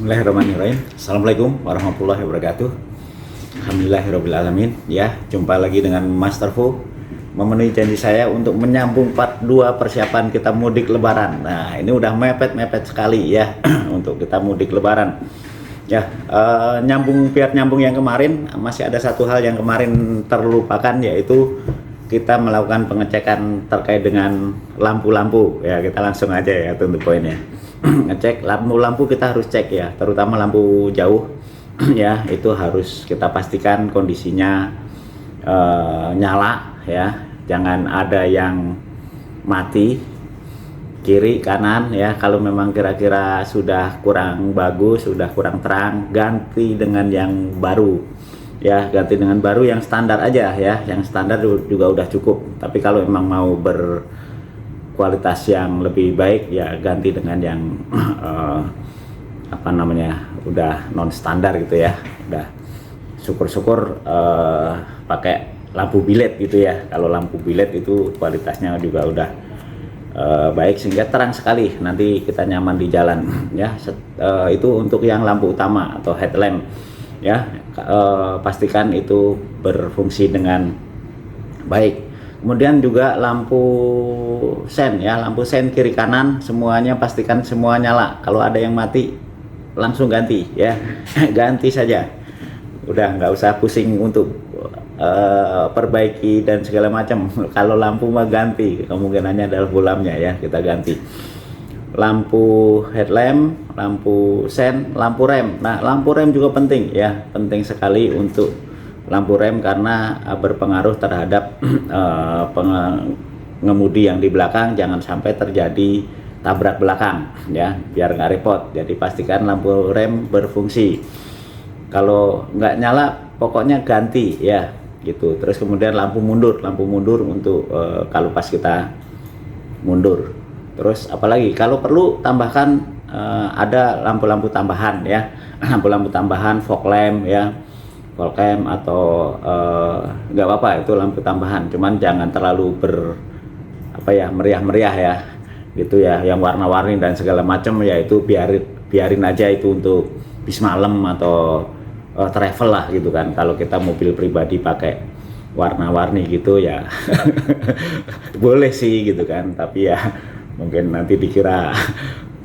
Bismillahirrahmanirrahim. Assalamualaikum warahmatullahi wabarakatuh. Alhamdulillahirrahmanirrahim. Ya, jumpa lagi dengan Master Fu. Memenuhi janji saya untuk menyambung part 2 persiapan kita mudik lebaran. Nah, ini udah mepet-mepet sekali ya untuk kita mudik lebaran. Ya, biar nyambung yang kemarin, masih ada satu hal yang kemarin terlupakan, yaitu kita melakukan pengecekan terkait dengan lampu-lampu. Ya, kita langsung aja ya untuk poinnya. Ngecek lampu-lampu, kita harus cek ya, terutama lampu jauh ya, itu harus kita pastikan kondisinya nyala ya, jangan ada yang mati kiri kanan ya. Kalau memang kira-kira sudah kurang bagus, sudah kurang terang, ganti dengan yang baru ya, ganti dengan baru yang standar aja ya, yang standar juga udah cukup. Tapi kalau memang mau kualitas yang lebih baik ya, ganti dengan yang udah non standar gitu ya. Udah syukur-syukur pakai lampu bilet gitu ya. Kalau lampu bilet itu kualitasnya juga udah baik sehingga terang sekali, nanti kita nyaman di jalan ya. Itu untuk yang lampu utama atau headlamp ya. Pastikan itu berfungsi dengan baik. Kemudian juga lampu sen ya, lampu sen kiri kanan semuanya pastikan semua nyala. Kalau ada yang mati langsung ganti ya. Ganti saja, udah nggak usah pusing untuk perbaiki dan segala macam. Kalau lampu mah ganti, kemungkinannya adalah bolamnya ya, kita ganti. Lampu headlamp, lampu sen, lampu rem. Nah, lampu rem juga penting ya, penting sekali untuk lampu rem karena berpengaruh terhadap pengemudi yang di belakang, jangan sampai terjadi tabrak belakang ya, biar nggak repot. Jadi pastikan lampu rem berfungsi. Kalau nggak nyala pokoknya ganti ya gitu. Terus kemudian lampu mundur untuk kalau pas kita mundur. Terus apalagi kalau perlu tambahkan ada lampu-lampu tambahan ya, lampu-lampu tambahan, fog lamp ya, fog lamp atau nggak apa-apa itu lampu tambahan, cuman jangan terlalu meriah-meriah ya gitu ya, yang warna-warni dan segala macam ya, itu biarin aja itu untuk bis malam atau travel lah gitu kan. Kalau kita mobil pribadi pakai warna-warni gitu ya boleh sih gitu kan, tapi ya mungkin nanti dikira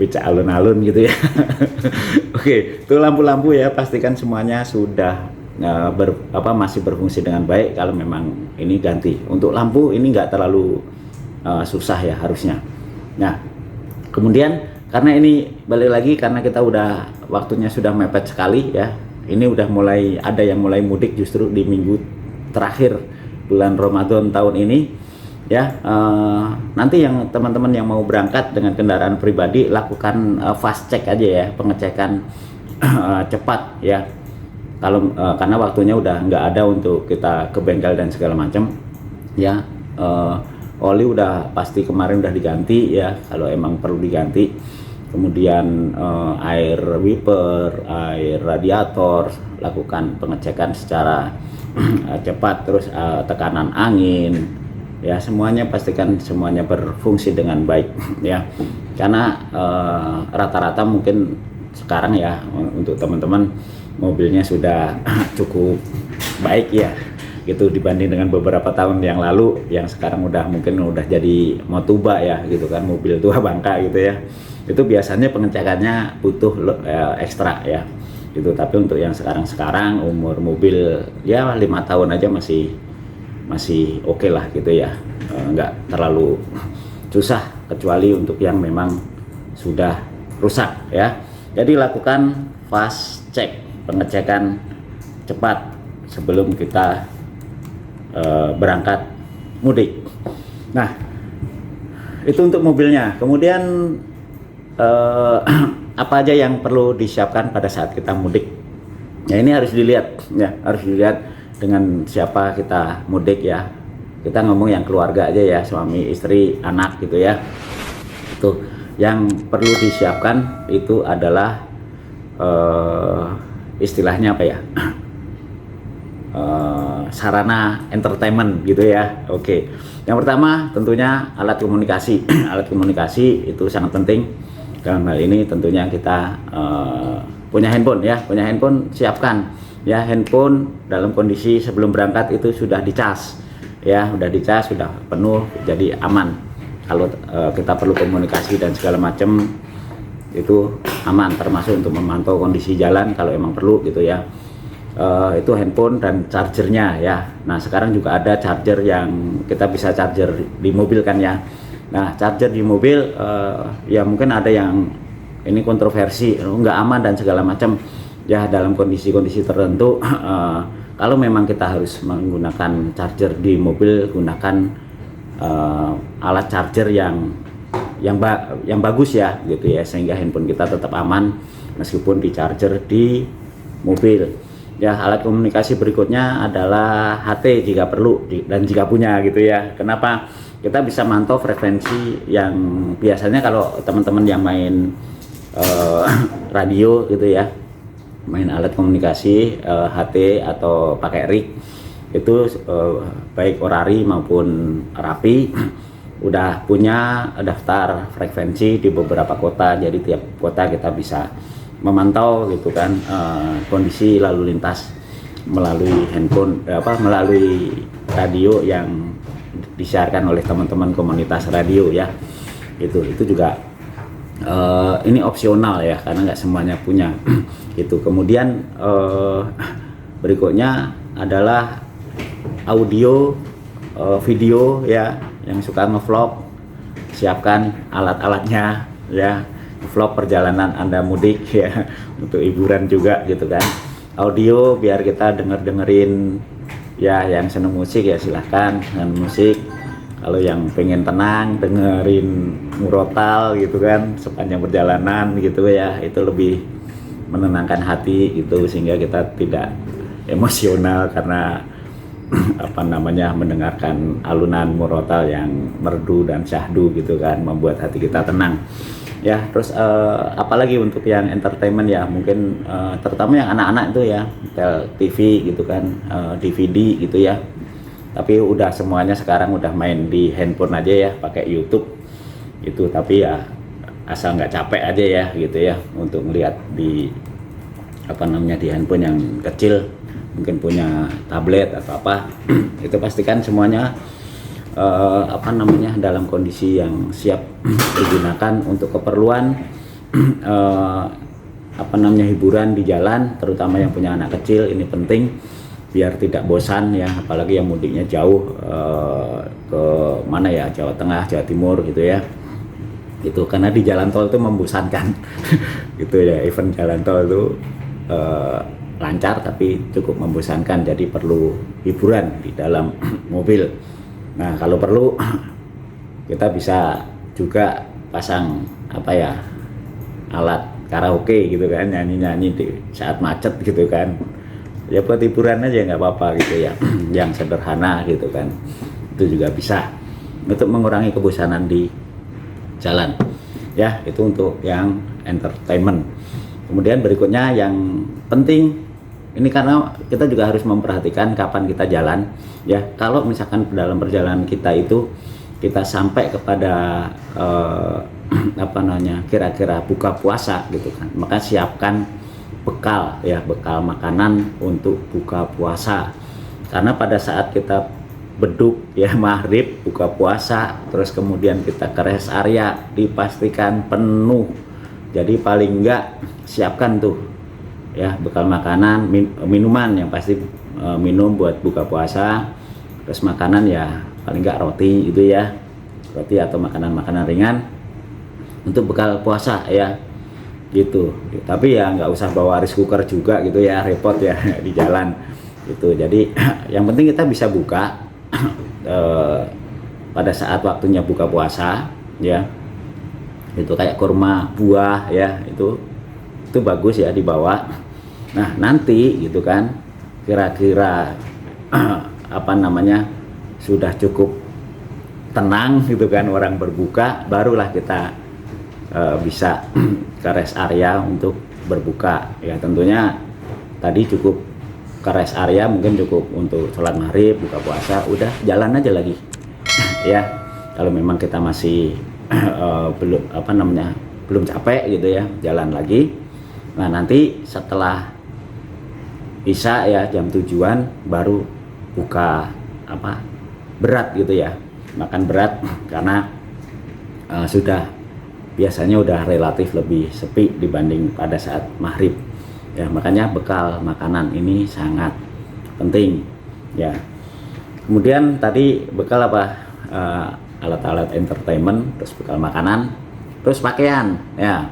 becak alun-alun gitu ya. Oke, itu lampu-lampu ya, pastikan semuanya sudah masih berfungsi dengan baik. Kalau memang ini ganti, untuk lampu ini nggak terlalu susah ya harusnya. Nah, kemudian karena ini balik lagi, karena kita udah waktunya sudah mepet sekali ya, ini udah mulai ada yang mulai mudik justru di minggu terakhir bulan Ramadan tahun ini ya. Nanti yang teman-teman yang mau berangkat dengan kendaraan pribadi, lakukan fast check aja ya, pengecekan cepat ya. Kalau karena waktunya udah nggak ada untuk kita ke bengkel dan segala macam ya. Oli udah pasti kemarin udah diganti ya, kalau emang perlu diganti. Kemudian air wiper, air radiator, lakukan pengecekan secara cepat. Terus tekanan angin ya, semuanya pastikan semuanya berfungsi dengan baik ya. Karena rata-rata mungkin sekarang ya untuk teman-teman mobilnya sudah cukup baik ya gitu, dibanding dengan beberapa tahun yang lalu yang sekarang mungkin udah jadi motuba ya gitu kan, mobil tua bangka gitu ya. Itu biasanya pengecekannya butuh ekstra ya gitu. Tapi untuk yang sekarang umur mobil ya 5 tahun aja masih oke lah gitu ya, nggak terlalu susah, kecuali untuk yang memang sudah rusak ya. Jadi lakukan fast check, pengecekan cepat sebelum kita berangkat mudik. Nah, itu untuk mobilnya. Kemudian apa aja yang perlu disiapkan pada saat kita mudik? Ya, ini harus dilihat ya, harus dilihat dengan siapa kita mudik ya. Kita ngomong yang keluarga aja ya, suami, istri, anak gitu ya. Itu yang perlu disiapkan itu adalah istilahnya apa ya? Sarana entertainment gitu ya. Oke. Yang pertama tentunya alat komunikasi. Alat komunikasi itu sangat penting. Dalam hal ini tentunya kita punya handphone ya, siapkan ya, handphone dalam kondisi sebelum berangkat itu sudah dicas ya, sudah penuh, jadi aman. Kalau kita perlu komunikasi dan segala macam itu aman, termasuk untuk memantau kondisi jalan kalau emang perlu gitu ya. Itu handphone dan chargernya ya. Nah sekarang juga ada charger yang kita bisa charger di mobil kan ya. Nah charger di mobil ya mungkin ada yang ini kontroversi, nggak aman dan segala macam ya. Dalam kondisi-kondisi tertentu kalau memang kita harus menggunakan charger di mobil, gunakan alat charger yang bagus ya gitu ya, sehingga handphone kita tetap aman meskipun di charger di mobil ya. Alat komunikasi berikutnya adalah HT jika perlu dan jika punya gitu ya. Kenapa? Kita bisa mantau frekuensi yang biasanya kalau teman-teman yang main radio gitu ya, main alat komunikasi HT atau pakai rig itu baik Orari maupun Rapi udah punya daftar frekuensi di beberapa kota, jadi tiap kota kita bisa memantau gitu kan kondisi lalu lintas melalui handphone melalui radio yang disiarkan oleh teman-teman komunitas radio ya. Itu juga ini opsional ya, karena nggak semuanya punya gitu. Kemudian berikutnya adalah audio video ya, yang suka ngevlog, siapkan alat-alatnya ya. Vlog perjalanan Anda mudik ya, untuk hiburan juga gitu kan. Audio biar kita dengerin ya, yang seneng musik ya silahkan dengan musik. Kalau yang pengen tenang dengerin murotal gitu kan sepanjang perjalanan gitu ya, itu lebih menenangkan hati gitu, sehingga kita tidak emosional karena mendengarkan alunan murotal yang merdu dan syahdu gitu kan, membuat hati kita tenang ya. Terus apalagi untuk yang entertainment ya, mungkin terutama yang anak-anak itu ya, TV gitu kan, DVD gitu ya. Tapi udah semuanya sekarang udah main di handphone aja ya, pakai YouTube itu. Tapi ya asal nggak capek aja ya gitu ya, untuk melihat di di handphone yang kecil, mungkin punya tablet atau apa itu pastikan semuanya dalam kondisi yang siap digunakan untuk keperluan hiburan di jalan, terutama yang punya anak kecil. Ini penting biar tidak bosan ya, apalagi yang mudiknya jauh ke mana ya, Jawa Tengah, Jawa Timur gitu ya. Itu karena di jalan tol itu membosankan gitu ya, event jalan tol itu lancar tapi cukup membosankan, jadi perlu hiburan di dalam mobil. Nah kalau perlu kita bisa juga pasang alat karaoke gitu kan, nyanyi-nyanyi di saat macet gitu kan ya, buat hiburan aja nggak apa-apa gitu ya yang sederhana gitu kan. Itu juga bisa untuk mengurangi kebosanan di jalan ya. Itu untuk yang entertainment. Kemudian berikutnya yang penting ini, karena kita juga harus memperhatikan kapan kita jalan ya. Kalau misalkan dalam perjalanan kita itu kita sampai kepada kira-kira buka puasa gitu kan, maka siapkan bekal ya, bekal makanan untuk buka puasa. Karena pada saat kita beduk ya maghrib buka puasa, terus kemudian kita ke rest area dipastikan penuh. Jadi paling enggak siapkan tuh ya bekal makanan, minuman yang pasti minum buat buka puasa. Terus makanan ya paling enggak roti gitu ya, roti atau makanan-makanan ringan untuk bekal puasa ya gitu. Tapi ya nggak usah bawa rice cooker juga gitu ya, repot ya di jalan gitu. Jadi yang penting kita bisa buka pada saat waktunya buka puasa ya. Itu kayak kurma, buah ya, itu bagus ya dibawa. Nah nanti gitu kan kira-kira sudah cukup tenang gitu kan orang berbuka, barulah kita bisa ke rest area untuk berbuka ya. Tentunya tadi cukup ke rest area, mungkin cukup untuk sholat maghrib, buka puasa, udah jalan aja lagi ya. Kalau memang kita masih belum belum capek gitu ya, jalan lagi. Nah nanti setelah Isya ya jam 7-an baru buka apa berat gitu ya, makan berat karena sudah biasanya udah relatif lebih sepi dibanding pada saat maghrib ya, makanya bekal makanan ini sangat penting ya. Kemudian tadi bekal apa, alat-alat entertainment, terus bekal makanan, terus pakaian ya,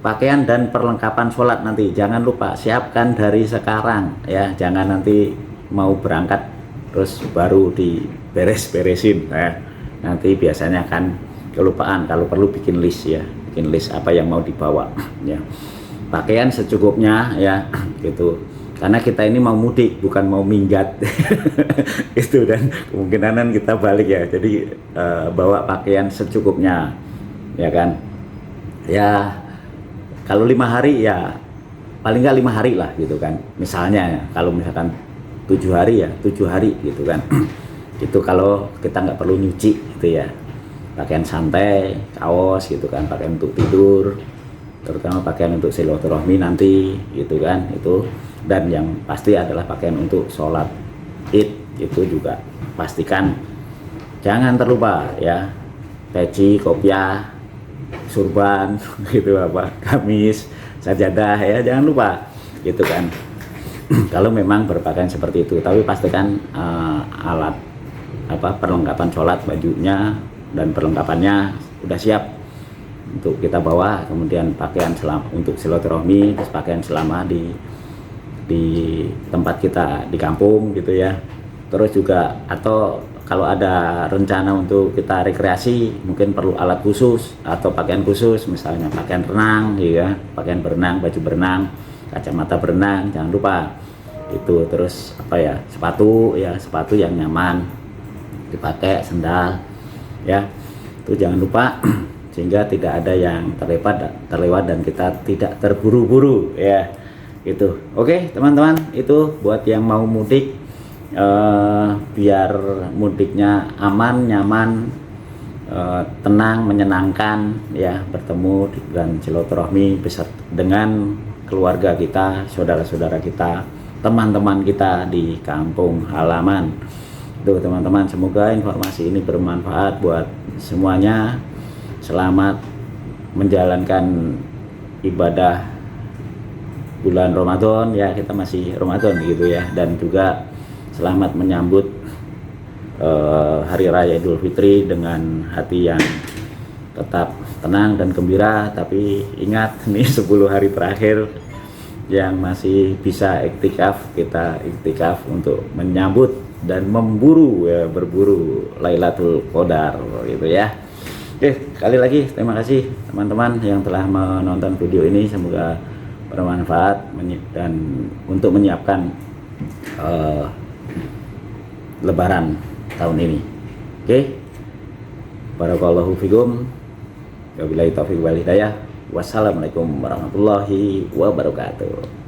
pakaian dan perlengkapan sholat nanti jangan lupa siapkan dari sekarang ya, jangan nanti mau berangkat terus baru diberes-beresin ya, nanti biasanya kan kelupaan. Kalau perlu bikin list ya, bikin list apa yang mau dibawa ya. Pakaian secukupnya ya gitu, karena kita ini mau mudik bukan mau minggat itu, dan kemungkinan kita balik ya, jadi bawa pakaian secukupnya ya kan ya. Kalau 5 hari ya paling nggak 5 hari lah gitu kan, misalnya kalau misalkan 7 hari ya 7 hari gitu kan itu kalau kita nggak perlu nyuci gitu ya, pakaian santai, kaos gitu kan, pakaian untuk tidur, terutama pakaian untuk silaturahmi nanti gitu kan itu. Dan yang pasti adalah pakaian untuk sholat id itu juga pastikan jangan terlupa ya, peci, kopiah, surban gitu apa, gamis, sajadah ya jangan lupa gitu kan kalau memang berpakaian seperti itu. Tapi pastikan alat apa perlengkapan sholat, bajunya dan perlengkapannya udah siap untuk kita bawa. Kemudian pakaian selama untuk silaturahmi, terus pakaian selama di tempat kita di kampung gitu ya. Terus juga atau kalau ada rencana untuk kita rekreasi mungkin perlu alat khusus atau pakaian khusus, misalnya pakaian renang ya, pakaian berenang, baju berenang, kacamata berenang jangan lupa itu. Terus apa ya, sepatu ya, sepatu yang nyaman dipakai, sendal ya itu jangan lupa sehingga tidak ada yang terlewat dan kita tidak terburu-buru ya itu. Oke teman-teman, itu buat yang mau mudik biar mudiknya aman, nyaman, tenang, menyenangkan ya, bertemu dan silaturahmi besar dengan keluarga kita, saudara-saudara kita, teman-teman kita di kampung halaman. Tuh teman-teman, semoga informasi ini bermanfaat buat semuanya. Selamat menjalankan ibadah bulan Ramadan ya, kita masih Ramadan gitu ya, dan juga selamat menyambut Hari Raya Idul Fitri dengan hati yang tetap tenang dan gembira. Tapi ingat nih 10 hari terakhir yang masih bisa iktikaf, kita iktikaf untuk menyambut dan memburu ya, berburu Lailatul Qadar gitu ya. Oke, sekali lagi terima kasih teman-teman yang telah menonton video ini, semoga bermanfaat dan untuk menyiapkan Lebaran tahun ini. Oke, barakallahu fikum, wabillahi taufiq wal hidayah. Wassalamualaikum warahmatullahi wabarakatuh.